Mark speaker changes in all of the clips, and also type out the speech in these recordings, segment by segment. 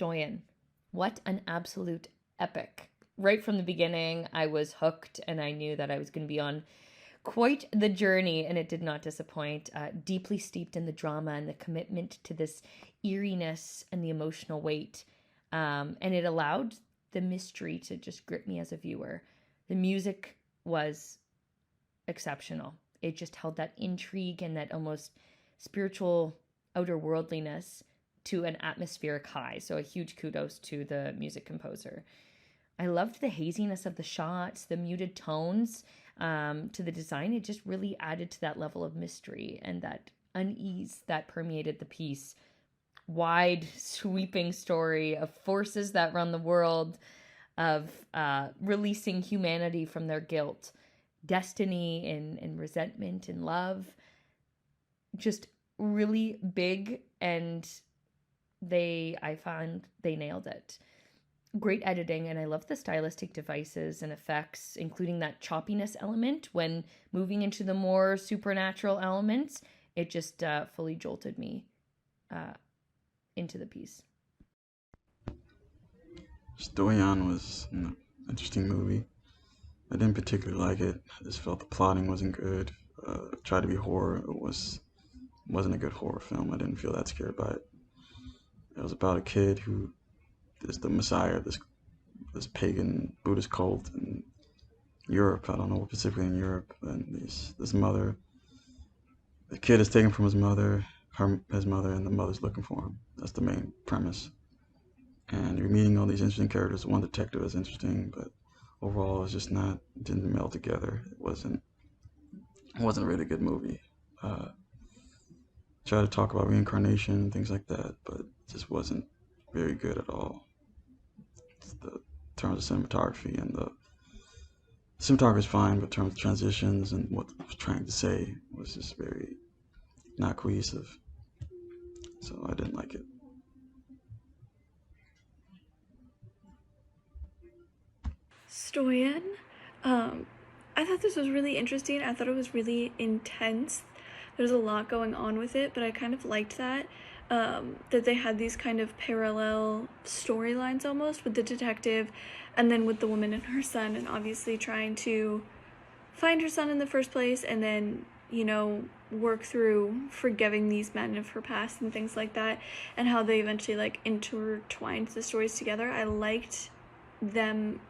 Speaker 1: Stoyan. What an absolute epic. Right from the beginning, I was hooked and I knew that I was going to be on quite the journey, and it did not disappoint. Deeply steeped in the drama and the commitment to this eeriness and the emotional weight. And it allowed the mystery to just grip me as a viewer. The music was exceptional. It just held that intrigue and that almost spiritual outer worldliness to an atmospheric high. So a huge kudos to the music composer. I loved the haziness of the shots, the muted tones to the design. It just really added to that level of mystery and that unease that permeated the piece. Wide, sweeping story of forces that run the world, of releasing humanity from their guilt, destiny and resentment and love. Just really big, and I found they nailed it. Great editing, and I love the stylistic devices and effects, including that choppiness element when moving into the more supernatural elements. It just fully jolted me into the piece.
Speaker 2: Stoyan was an interesting movie. I didn't particularly like it. I just felt the plotting wasn't good. It tried to be horror. Wasn't a good horror film. I didn't feel that scared by it. It was about a kid who is the messiah of this pagan Buddhist cult in Europe. I don't know, specifically in Europe. And this mother, the kid is taken from his mother, and the mother's looking for him. That's the main premise. And you're meeting all these interesting characters. One detective is interesting, but overall, it's just didn't meld together. It wasn't a really good movie. Try to talk about reincarnation and things like that, but it just wasn't very good at all. In terms of cinematography, and the cinematography is fine, but in terms of transitions and what it was trying to say was just very not cohesive. So I didn't like it.
Speaker 3: Stoyan. I thought this was really interesting. I thought it was really intense. There's a lot going on with it, but I kind of liked that. That they had these kind of parallel storylines almost with the detective and then with the woman and her son, and obviously trying to find her son in the first place and then, work through forgiving these men of her past and things like that, and how they eventually intertwined the stories together. I liked them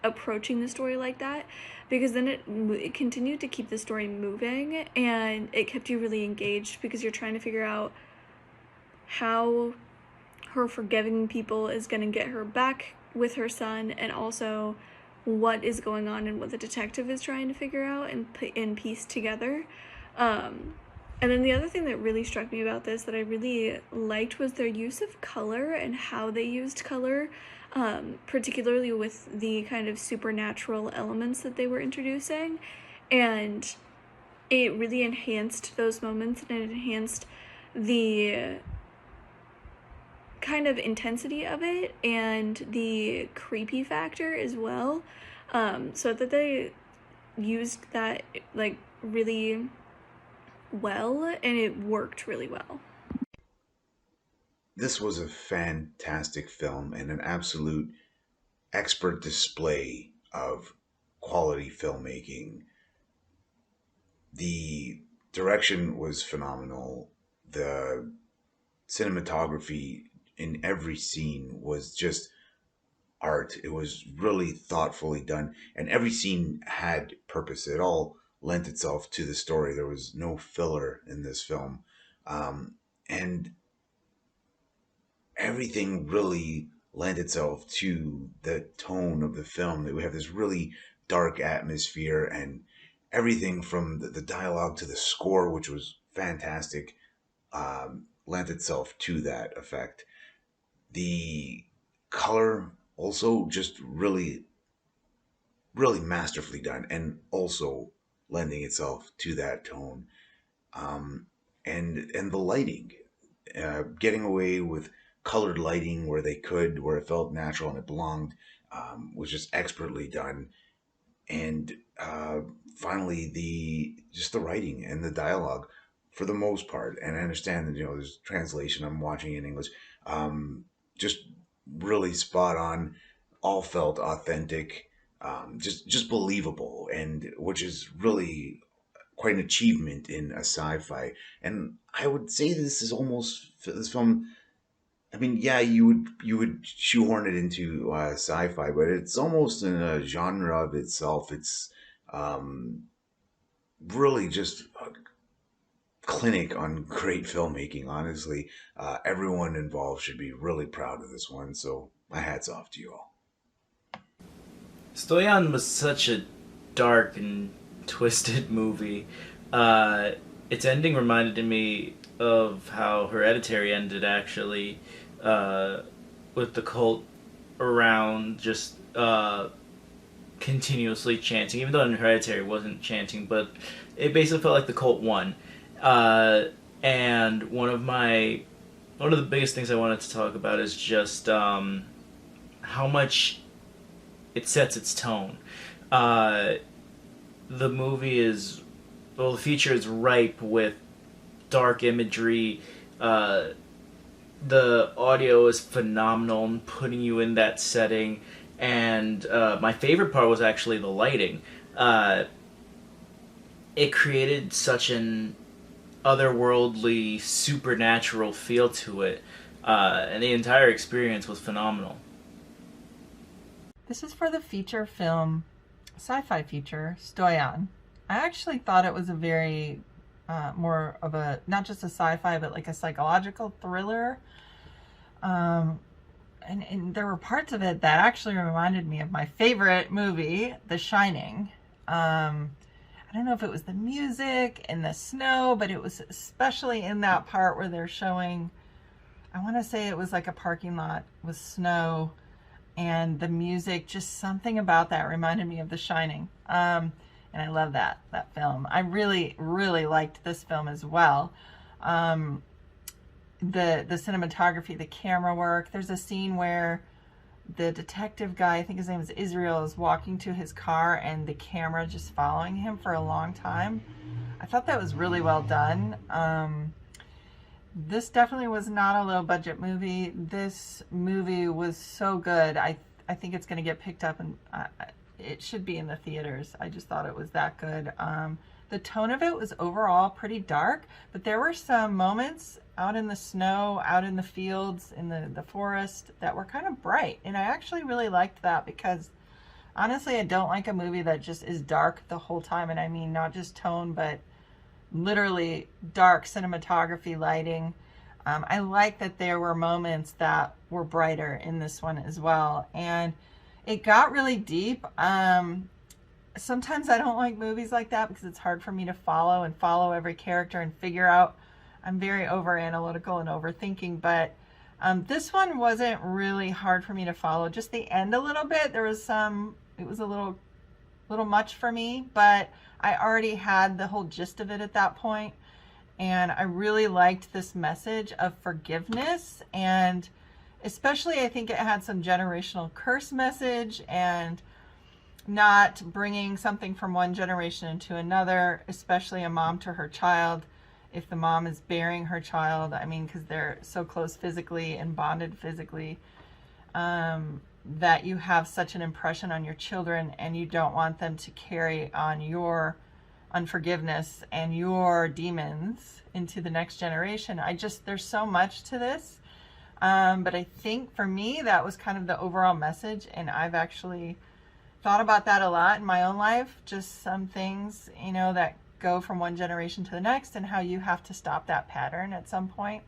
Speaker 3: approaching the story like that, because then it continued to keep the story moving, and it kept you really engaged because you're trying to figure out how her forgiving people is going to get her back with her son, and also what is going on and what the detective is trying to figure out and piece together. And then the other thing that really struck me about this that I really liked was their use of color and how they used color, particularly with the kind of supernatural elements that they were introducing. And it really enhanced those moments, and it enhanced the kind of intensity of it and the creepy factor as well. So that they used that really well, and it worked really well.
Speaker 4: This was a fantastic film and an absolute expert display of quality filmmaking. The direction was phenomenal. The cinematography in every scene was just art. It was really thoughtfully done, and every scene had purpose. It all lent itself to the story. There was no filler in this film. And everything really lent itself to the tone of the film. That we have this really dark atmosphere, and everything from the dialogue to the score, which was fantastic, lent itself to that effect. The color also just really, really masterfully done, and also lending itself to that tone. Um, and the lighting, getting away with colored lighting where they could, where it felt natural and it belonged, was just expertly done. And finally, the writing and the dialogue, for the most part. And I understand that there's translation. I'm watching in English. Just really spot on, all felt authentic, just believable, and which is really quite an achievement in a sci-fi. And I would say this film. I mean, yeah, you would shoehorn it into sci-fi, but it's almost in a genre of itself. It's um, really just a clinic on great filmmaking. Honestly, everyone involved should be really proud of this one. So my hats off to you all.
Speaker 5: Stoyan was such a dark and twisted movie. Uh, its ending reminded me of how Hereditary ended, actually, uh, with the cult around just continuously chanting, even though in Hereditary wasn't chanting, but it basically felt like the cult won. Uh, and one of the biggest things I wanted to talk about is just how much it sets its tone. Uh, the movie is, well, the feature is ripe with dark imagery. The audio is phenomenal in putting you in that setting, and my favorite part was actually the lighting. It created such an otherworldly, supernatural feel to it, and the entire experience was phenomenal.
Speaker 6: This is for the feature film, sci-fi feature, Stoyan. I actually thought it was a very, more of a, not just a sci-fi, but like a psychological thriller. And there were parts of it that actually reminded me of my favorite movie, The Shining. I don't know if it was the music and the snow, but it was especially in that part where they're showing, I want to say it was like a parking lot with snow, and the music, just something about that reminded me of The Shining. And I love that film. I really, really liked this film as well. The cinematography, the camera work. There's a scene where the detective guy, I think his name is Israel, is walking to his car and the camera just following him for a long time. I thought that was really well done. This definitely was not a low budget movie. This movie was so good. I think it's going to get picked up, and it should be in the theaters. I just thought it was that good. The tone of it was overall pretty dark, but there were some moments out in the snow, out in the fields, in the forest, that were kind of bright. And I actually really liked that, because honestly, I don't like a movie that just is dark the whole time. And I mean, not just tone, but literally dark cinematography, lighting. I like that there were moments that were brighter in this one as well. And it got really deep. Sometimes I don't like movies like that because it's hard for me to follow every character and figure out. I'm very over analytical and overthinking, but this one wasn't really hard for me to follow. Just the end a little bit. It was a little much for me, but I already had the whole gist of it at that point. And I really liked this message of forgiveness, and especially I think it had some generational curse message, and not bringing something from one generation into another, especially a mom to her child. If the mom is burying her child, I mean, because they're so close physically and bonded physically, that you have such an impression on your children, and you don't want them to carry on your unforgiveness and your demons into the next generation. There's so much to this. But I think for me, that was kind of the overall message. And I've actually thought about that a lot in my own life. Just some things, that go from one generation to the next, and how you have to stop that pattern at some point.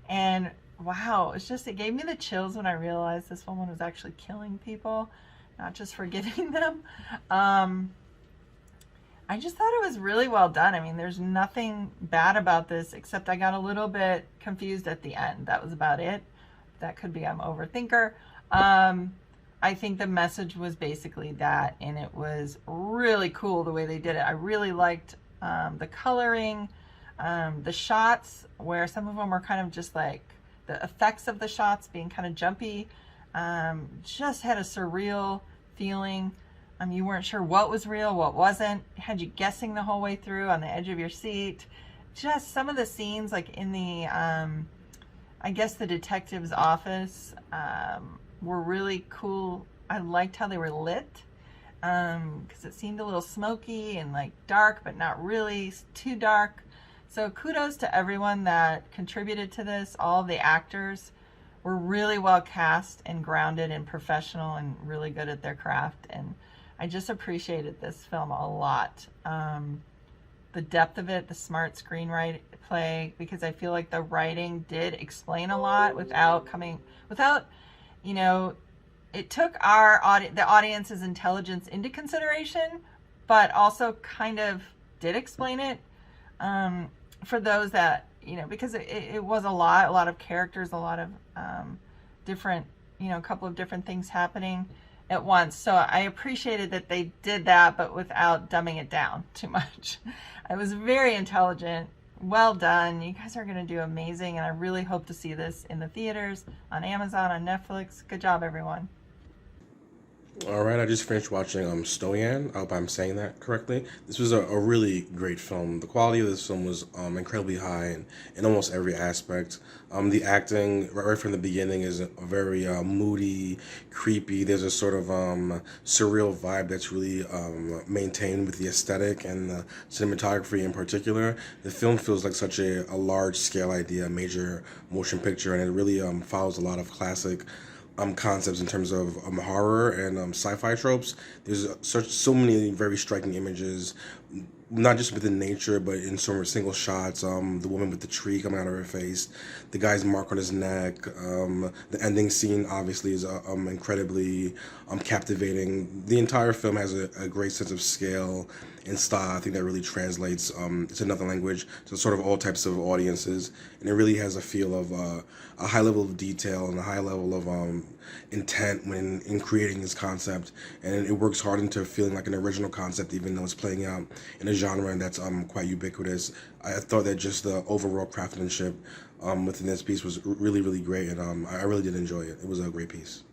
Speaker 6: And wow, it gave me the chills when I realized this woman was actually killing people, not just forgiving them. I just thought it was really well done. I mean, there's nothing bad about this, except I got a little bit confused at the end. That was about it. That could be I'm an overthinker. I think the message was basically that, and it was really cool the way they did it. I really liked the coloring, the shots, where some of them were kind of just like the effects of the shots being kind of jumpy, just had a surreal feeling. You weren't sure what was real, what wasn't. It had you guessing the whole way through on the edge of your seat. Just some of the scenes, like in the I guess the detective's office were really cool. I liked how they were lit because it seemed a little smoky and like dark, but not really too dark. So kudos to everyone that contributed to this. All of the actors were really well cast and grounded and professional and really good at their craft. And I just appreciated this film a lot. The depth of it, the smart screenplay, because I feel like the writing did explain a lot without, you know, it took the audience's intelligence into consideration, but also kind of did explain it for those that, you know, because it was a lot of characters, a lot of different, you know, a couple of different things happening at once. So I appreciated that they did that, but without dumbing it down too much. It was very intelligent. Well done. You guys are going to do amazing, and I really hope to see this in the theaters, on Amazon, on Netflix. Good job, everyone.
Speaker 7: All right, I just finished watching Stoyan. I hope I'm saying that correctly. This was a really great film. The quality of this film was incredibly high in almost every aspect. The acting, right from the beginning, is a very moody, creepy. There's a sort of surreal vibe that's really maintained with the aesthetic and the cinematography in particular. The film feels like such a large-scale idea, a major motion picture, and it really follows a lot of classic concepts in terms of horror and sci-fi tropes. There's so many very striking images, not just within nature, but in sort of single shots. The woman with the tree coming out of her face, the guy's mark on his neck. The ending scene obviously is incredibly captivating. The entire film has a great sense of scale and style. I think that really translates to another language to sort of all types of audiences, and it really has a feel of a high level of detail and a high level of intent when in creating this concept, and it works hard into feeling like an original concept, even though it's playing out in a genre that's quite ubiquitous. I thought that just the overall craftsmanship within this piece was really, really great, and I really did enjoy it. It was a great piece.